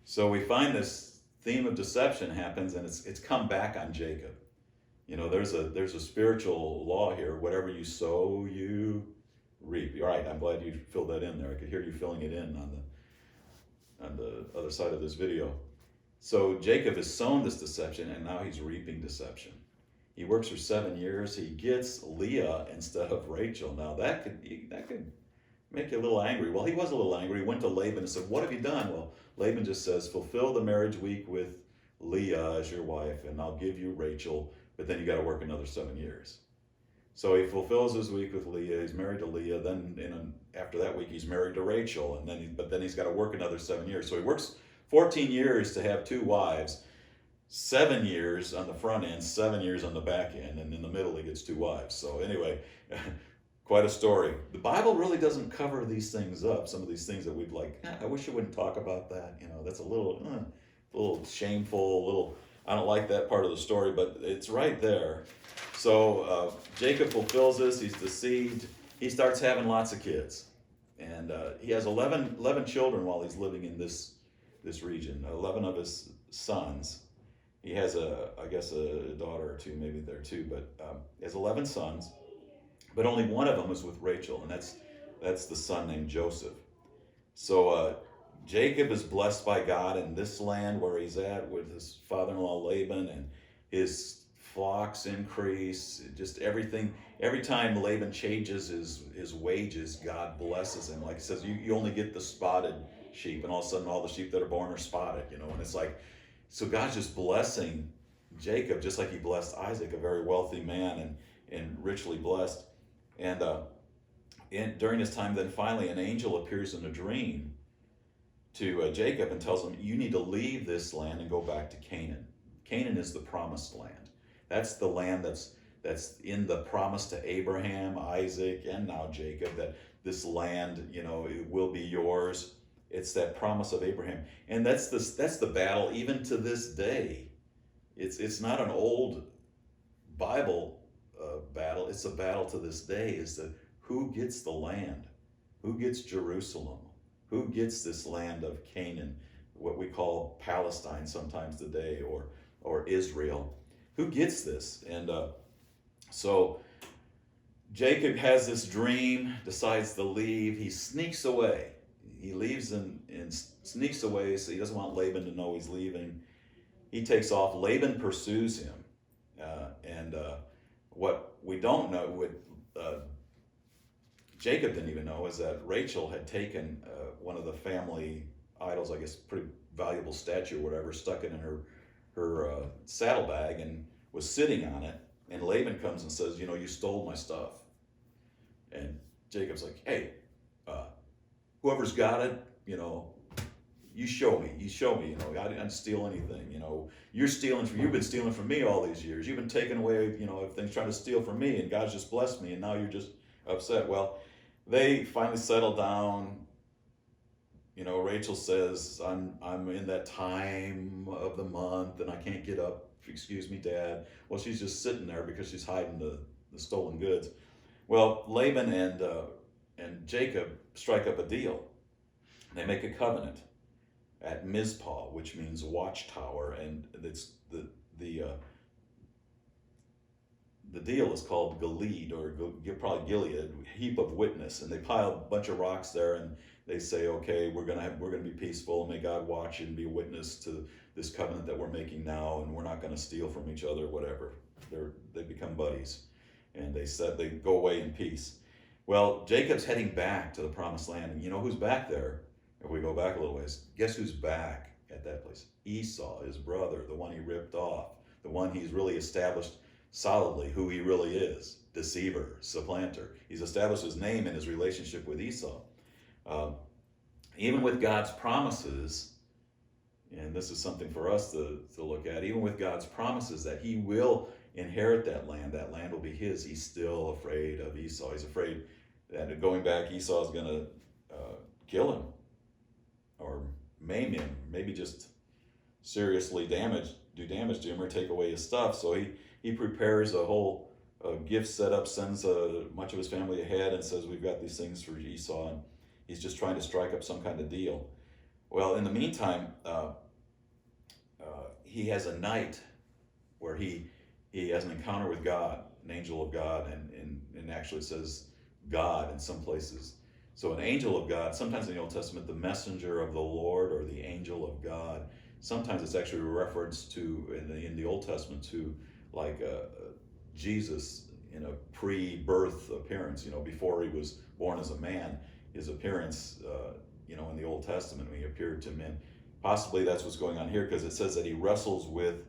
So we find this theme of deception happens, and it's come back on Jacob. You know, there's a spiritual law here. Whatever you sow, you reap. All right, I'm glad you filled that in there. I could hear you filling it in on the other side of this video. So Jacob has sown this deception, and now he's reaping deception. He works for 7 years. He gets Leah instead of Rachel. Now that could make you a little angry. Well, he was a little angry. He went to Laban and said, "What have you done?" Well, Laban just says, "Fulfill the marriage week with Leah as your wife, and I'll give you Rachel. But then you got to work another 7 years." So he fulfills his week with Leah. He's married to Leah. Then after that week, he's married to Rachel, and then he's got to work another 7 years. So he works 14 years to have two wives. 7 years on the front end, 7 years on the back end, and in the middle he gets two wives. So anyway, quite a story. The Bible really doesn't cover these things up. Some of these things that we'd like, I wish I wouldn't talk about that. You know, that's a little shameful. A little, I don't like that part of the story, but it's right there. So Jacob fulfills this. He's deceived. He starts having lots of kids, and he has 11 children while he's living in this region. 11 of his sons. He has I guess a daughter or two, maybe there too, but he has 11 sons, but only one of them was with Rachel, and that's the son named Joseph. So Jacob is blessed by God in this land where he's at with his father-in-law Laban, and his flocks increase. Just everything. Every time Laban changes his wages, God blesses him. Like he says, you only get the spotted sheep, and all of a sudden all the sheep that are born are spotted. You know, and it's like, so God's just blessing Jacob just like he blessed Isaac, a very wealthy man and richly blessed. And during his time, then finally an angel appears in a dream to Jacob and tells him, "You need to leave this land and go back to Canaan." Canaan is the promised land. That's the land that's in the promise to Abraham, Isaac, and now Jacob, that this land, you know, it will be yours. It's that promise of Abraham, and that's the battle even to this day. It's not an old Bible battle. It's a battle to this day. Is that who gets the land, who gets Jerusalem, who gets this land of Canaan, what we call Palestine sometimes today, or Israel. Who gets this? And so Jacob has this dream, decides to leave. He sneaks away. He leaves and sneaks away, so he doesn't want Laban to know he's leaving. He takes off. Laban pursues him. And what we don't know, what Jacob didn't even know, is that Rachel had taken one of the family idols, I guess, pretty valuable statue or whatever, stuck it in her saddlebag and was sitting on it. And Laban comes and says, "You know, you stole my stuff." And Jacob's like, "Hey, whoever's got it, you know, you show me, you know, I didn't steal anything, you know, you've been stealing from me all these years. You've been taking away, you know, everything's trying to steal from me, and God's just blessed me, and now you're just upset." Well, they finally settle down. You know, Rachel says, I'm in that time of the month and I can't get up. Excuse me, Dad. Well, she's just sitting there because she's hiding the stolen goods. Well, Laban and Jacob strike up a deal. They make a covenant at Mizpah, which means watchtower, and it's the deal is called Gilead, or probably Gilead, heap of witness, and they pile a bunch of rocks there, and they say, "Okay, we're gonna be peaceful. May God watch and be a witness to this covenant that we're making now, and we're not going to steal from each other, whatever." They become buddies, and they said they go away in peace. Well, Jacob's heading back to the promised land, and you know who's back there? If we go back a little ways, guess who's back at that place? Esau, his brother, the one he ripped off, the one he's really established solidly who he really is: deceiver, supplanter. He's established his name in his relationship with Esau. Even with God's promises, and this is something for us to look at, even with God's promises that he will inherit that land will be his, he's still afraid of Esau. He's afraid that going back, Esau is going to kill him or maim him, maybe just seriously do damage to him or take away his stuff. So he prepares a whole gift setup, sends much of his family ahead and says, "We've got these things for Esau," and he's just trying to strike up some kind of deal. Well, in the meantime, he has a night where he has an encounter with God, an angel of God, and actually it says God in some places. So an angel of God, sometimes in the Old Testament, the messenger of the Lord or the angel of God. Sometimes it's actually a reference to, in the Old Testament, to like Jesus in a pre-birth appearance, before he was born as a man, his appearance, in the Old Testament when he appeared to men. Possibly that's what's going on here, because it says that he wrestles with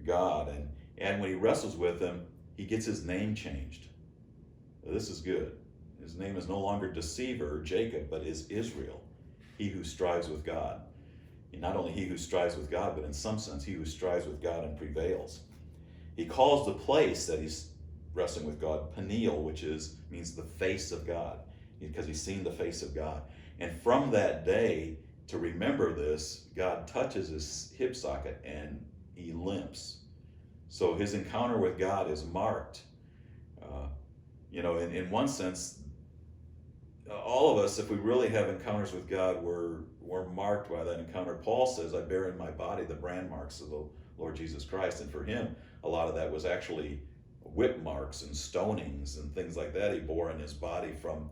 God, and when he wrestles with him, he gets his name changed. Now, this is good. His name is no longer Deceiver, Jacob, but is Israel, he who strives with God. And not only he who strives with God, but in some sense, he who strives with God and prevails. He calls the place that he's wrestling with God Peniel, which means the face of God, because he's seen the face of God. And from that day, to remember this, God touches his hip socket and he limps. So his encounter with God is marked. In one sense, all of us, if we really have encounters with God, we're marked by that encounter. Paul says, I bear in my body the brand marks of the Lord Jesus Christ. And for him, a lot of that was actually whip marks and stonings and things like that he bore in his body from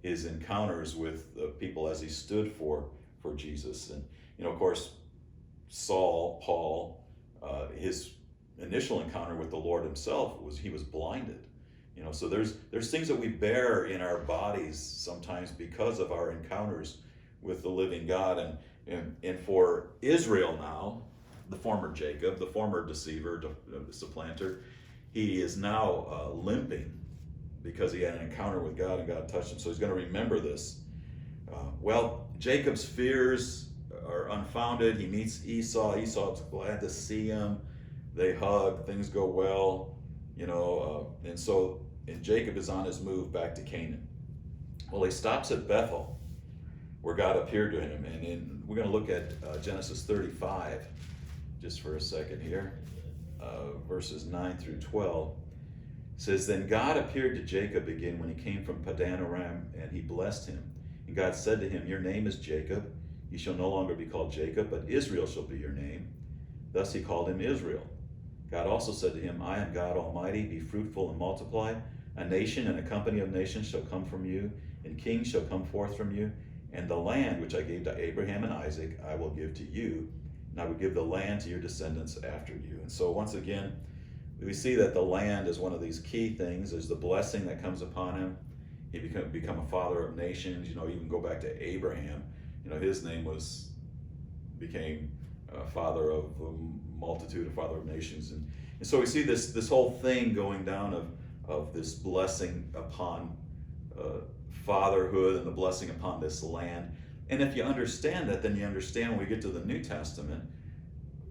his encounters with the people as he stood for Jesus. And, of course, Paul, his initial encounter with the Lord himself was he was blinded. So there's things that we bear in our bodies sometimes because of our encounters with the living God. And for Israel now, the former Jacob, the former deceiver, the supplanter, he is now limping because he had an encounter with God and God touched him. So he's going to remember this. Jacob's fears are unfounded. He meets Esau. Esau's glad to see him. They hug. Things go well. And Jacob is on his move back to Canaan. Well, he stops at Bethel, where God appeared to him. And we're going to look at Genesis 35 just for a second here, verses 9 through 12. It says, Then God appeared to Jacob again when he came from Padan Aram, and he blessed him. And God said to him, Your name is Jacob. You shall no longer be called Jacob, but Israel shall be your name. Thus he called him Israel. God also said to him, I am God Almighty. Be fruitful and multiply. A nation and a company of nations shall come from you, and kings shall come forth from you. And the land which I gave to Abraham and Isaac I will give to you, and I will give the land to your descendants after you. And so once again, we see that the land is one of these key things. There's the blessing that comes upon him. He become a father of nations. Even go back to Abraham. His name became father of a multitude, a father of nations. And so we see this whole thing going down of this blessing upon fatherhood and the blessing upon this land. And if you understand that, then you understand when we get to the New Testament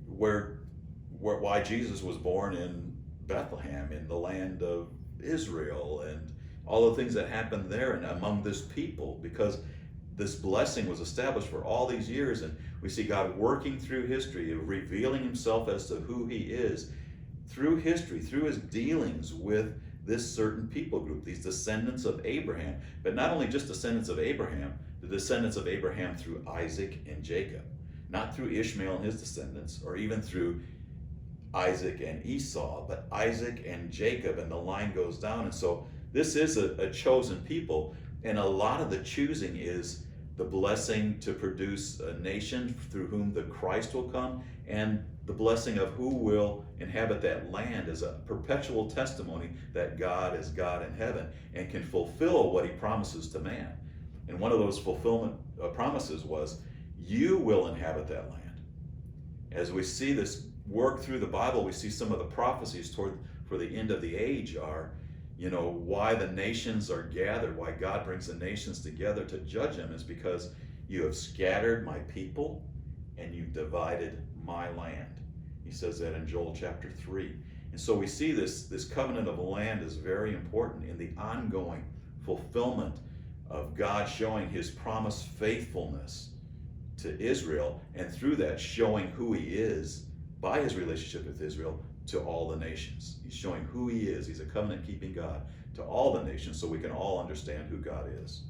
why Jesus was born in Bethlehem, in the land of Israel, and all the things that happened there and among this people, because this blessing was established for all these years. And we see God working through history, revealing himself as to who he is through history, through his dealings with this certain people group, these descendants of Abraham. But not only just descendants of Abraham, the descendants of Abraham through Isaac and Jacob, not through Ishmael and his descendants, or even through Isaac and Esau, but Isaac and Jacob, and the line goes down. And so this is a chosen people, and a lot of the choosing is the blessing to produce a nation through whom the Christ will come, and the blessing of who will inhabit that land as a perpetual testimony that God is God in heaven and can fulfill what he promises to man. And one of those fulfillment promises was, you will inhabit that land. As we see this work through the Bible, we see some of the prophecies for the end of the age are, why the nations are gathered, why God brings the nations together to judge them, is because you have scattered my people and you've divided my land. He says that in Joel chapter 3. And so we see this covenant of land is very important in the ongoing fulfillment of God showing his promised faithfulness to Israel, and through that showing who he is by his relationship with Israel to all the nations. He's showing who he is. He's a covenant-keeping God to all the nations, so we can all understand who God is.